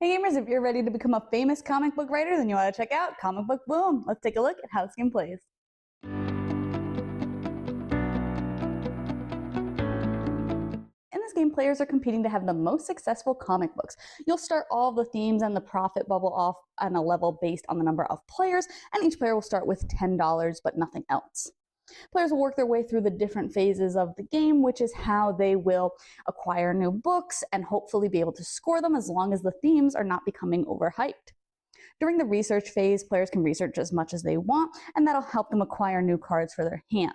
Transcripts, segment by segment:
Hey gamers, if you're ready to become a famous comic book writer, then you want to check out Comic Book Boom. Let's take a look at how this game plays. In this game, players are competing to have the most successful comic books. You'll start all the themes and the profit bubble off on a level based on the number of players, and each player will start with $10, but nothing else. Players will work their way through the different phases of the game, which is how they will acquire new books and hopefully be able to score them as long as the themes are not becoming overhyped. During the research phase, players can research as much as they want, and that'll help them acquire new cards for their hand.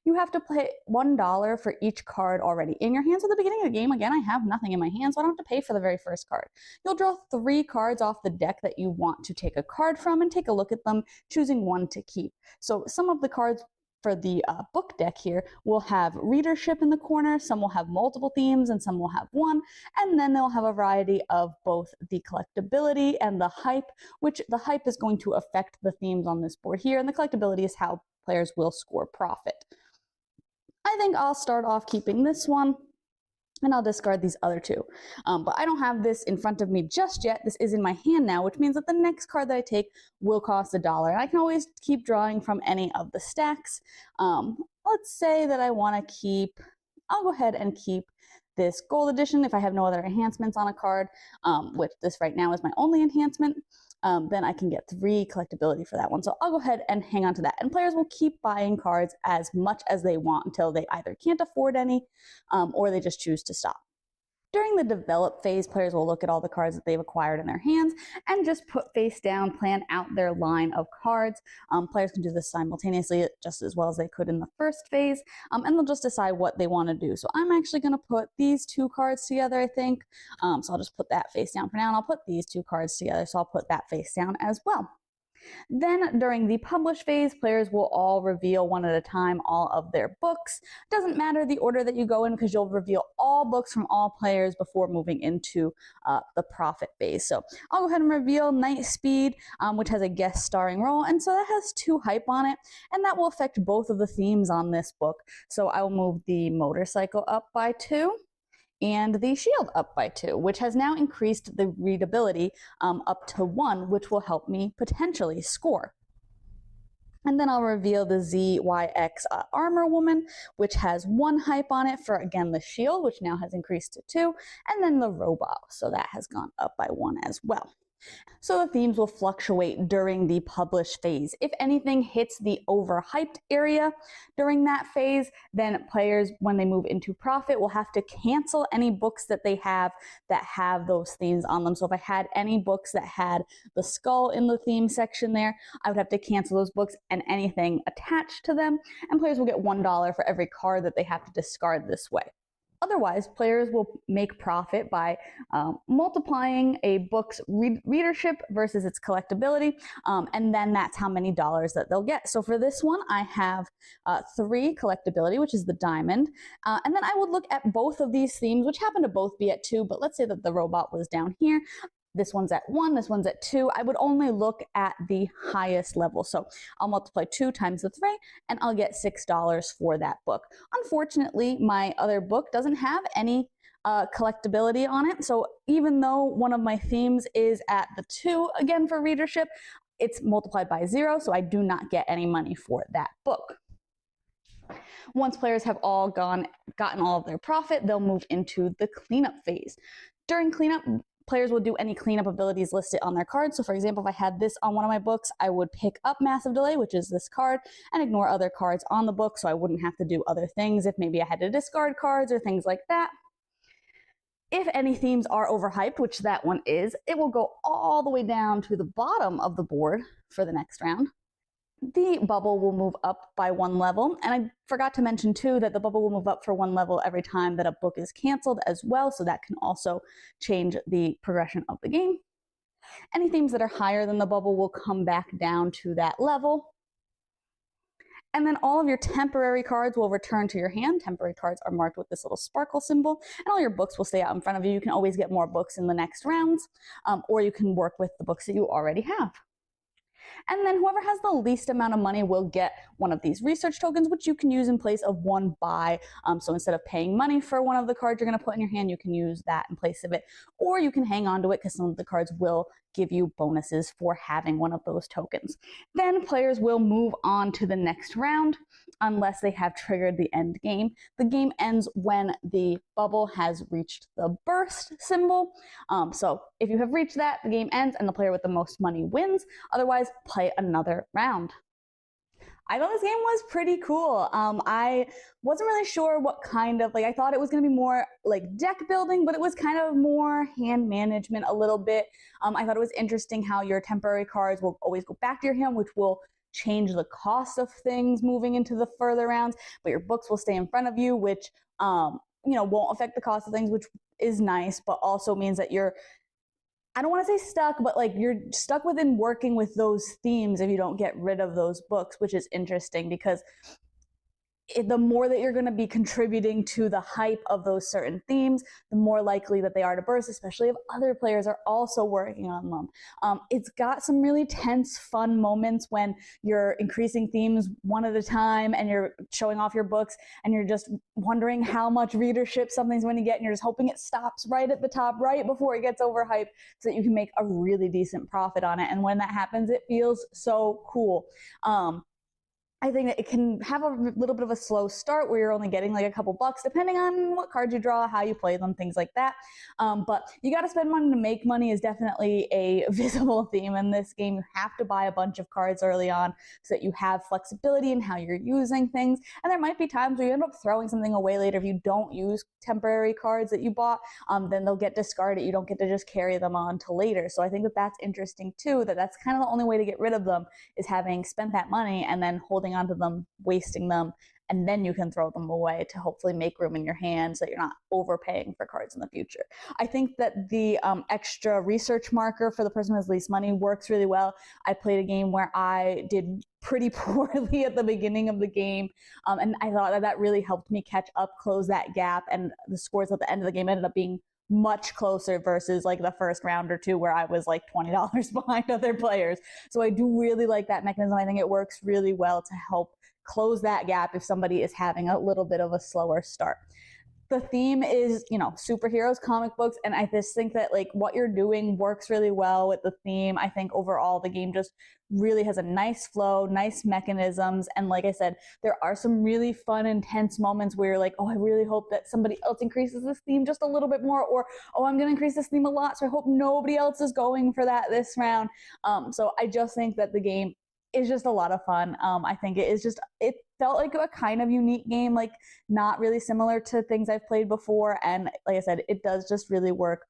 You have to pay $1 for each card already in your hand. So at the beginning of the game, again, I have nothing in my hand, so I don't have to pay for the very first card. You'll draw 3 cards off the deck that you want to take a card from and take a look at them, choosing one to keep. So some of the cards for the book deck here will have readership in the corner, some will have multiple themes, and some will have one, and then they'll have a variety of both the collectability and the hype, which the hype is going to affect the themes on this board here, and the collectability is how players will score profit. I think I'll start off keeping this one, and I'll discard these other two. But I don't have this in front of me just yet. This is in my hand now, which means that the next card that I take will cost $1. And I can always keep drawing from any of the stacks. Let's say that I want to keep, I'll go ahead and keep this gold edition if I have no other enhancements on a card, which this right now is my only enhancement. Then I can get 3 collectability for that one. So I'll go ahead and hang on to that. And players will keep buying cards as much as they want until they either can't afford any or they just choose to stop. During the develop phase, players will look at all the cards that they've acquired in their hands and just put face down, plan out their line of cards. Players can do this simultaneously just as well as they could in the first phase, and they'll just decide what they want to do. So I'm actually going to put these 2 cards together, I think. So I'll just put that face down for now, and I'll put these 2 cards together, so I'll put that face down as well. Then during the publish phase, players will all reveal one at a time all of their books. Doesn't matter the order that you go in because you'll reveal all books from all players before moving into the profit phase. So I'll go ahead and reveal Night Speed, which has a guest starring role, and so that has 2 hype on it, and that will affect both of the themes on this book. So I will move the motorcycle up by 2. And the shield up by 2, which has now increased the readability up to 1, which will help me potentially score. And then I'll reveal the ZYX Armor Woman, which has 1 hype on it for, again, the shield, which now has increased to 2, and then the robot, so that has gone up by 1 as well. So the themes will fluctuate during the publish phase. If anything hits the overhyped area during that phase, then players, when they move into profit, will have to cancel any books that they have that have those themes on them. So if I had any books that had the skull in the theme section there, I would have to cancel those books and anything attached to them, and players will get $1 for every card that they have to discard this way. Otherwise, players will make profit by multiplying a book's readership versus its collectability, and then that's how many dollars that they'll get. So for this one, I have 3 collectability, which is the diamond, and then I would look at both of these themes, which happen to both be at 2, but let's say that the robot was down here. This one's at 1, this one's at 2. I would only look at the highest level. So I'll multiply 2 times the 3, and I'll get $6 for that book. Unfortunately, my other book doesn't have any collectability on it. So even though one of my themes is at the 2, again for readership, it's multiplied by 0, so I do not get any money for that book. Once players have all gotten all of their profit, they'll move into the cleanup phase. During cleanup, players will do any cleanup abilities listed on their card. So for example, if I had this on one of my books, I would pick up Massive Delay, which is this card, and ignore other cards on the book so I wouldn't have to do other things if maybe I had to discard cards or things like that. If any themes are overhyped, which that one is, it will go all the way down to the bottom of the board for the next round. The bubble will move up by 1 level, and I forgot to mention too that the bubble will move up for 1 level every time that a book is canceled as well, so that can also change the progression of the game. Any themes that are higher than the bubble will come back down to that level. And then all of your temporary cards will return to your hand. Temporary cards are marked with this little sparkle symbol, and all your books will stay out in front of you. You can always get more books in the next rounds, or you can work with the books that you already have. And then whoever has the least amount of money will get one of these research tokens, which you can use in place of one buy. So instead of paying money for one of the cards you're going to put in your hand, you can use that in place of it. Or you can hang on to it because some of the cards will give you bonuses for having one of those tokens. Then players will move on to the next round unless they have triggered the end game. The game ends when the bubble has reached the burst symbol. So if you have reached that, the game ends and the player with the most money wins. Otherwise, play another round. I thought this game was pretty cool. I wasn't really sure what kind of, I thought it was going to be more like deck building, but it was kind of more hand management a little bit. I thought it was interesting how your temporary cards will always go back to your hand, which will change the cost of things moving into the further rounds, but your books will stay in front of you, which, won't affect the cost of things, which is nice, but also means that I don't want to say stuck, but you're stuck within working with those themes if you don't get rid of those books, which is interesting because the more that you're going to be contributing to the hype of those certain themes, the more likely that they are to burst, especially if other players are also working on them. It's got some really tense, fun moments when you're increasing themes one at a time and you're showing off your books and you're just wondering how much readership something's going to get and you're just hoping it stops right at the top, right before it gets overhyped so that you can make a really decent profit on it. And when that happens, it feels so cool. I think that it can have a little bit of a slow start where you're only getting a couple bucks, depending on what cards you draw, how you play them, things like that. But you got to spend money to make money is definitely a visible theme in this game. You have to buy a bunch of cards early on so that you have flexibility in how you're using things. And there might be times where you end up throwing something away later if you don't use temporary cards that you bought. Then they'll get discarded. You don't get to just carry them on to later. So I think that that's interesting too, that's kind of the only way to get rid of them is having spent that money and then holding onto them, wasting them, and then you can throw them away to hopefully make room in your hand so that you're not overpaying for cards in the future. I think that the extra research marker for the person who has least money works really well. I played a game where I did pretty poorly at the beginning of the game, and I thought that really helped me catch up, close that gap, and the scores at the end of the game ended up being much closer versus the first round or two where I was $20 behind other players. So I do really like that mechanism. I think it works really well to help close that gap if somebody is having a little bit of a slower start. The theme is, superheroes, comic books, and I just think that what you're doing works really well with the theme. I think overall the game just really has a nice flow, nice mechanisms, and like I said, there are some really fun, intense moments where you're oh, I really hope that somebody else increases this theme just a little bit more, or oh, I'm going to increase this theme a lot, so I hope nobody else is going for that this round. So I just think that the game is just a lot of fun. I think it felt like a kind of unique game, not really similar to things I've played before. And like I said, it does just really work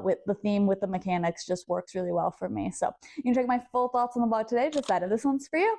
with the theme, with the mechanics, just works really well for me. So you can check my full thoughts on the blog today. Decided this one's for you.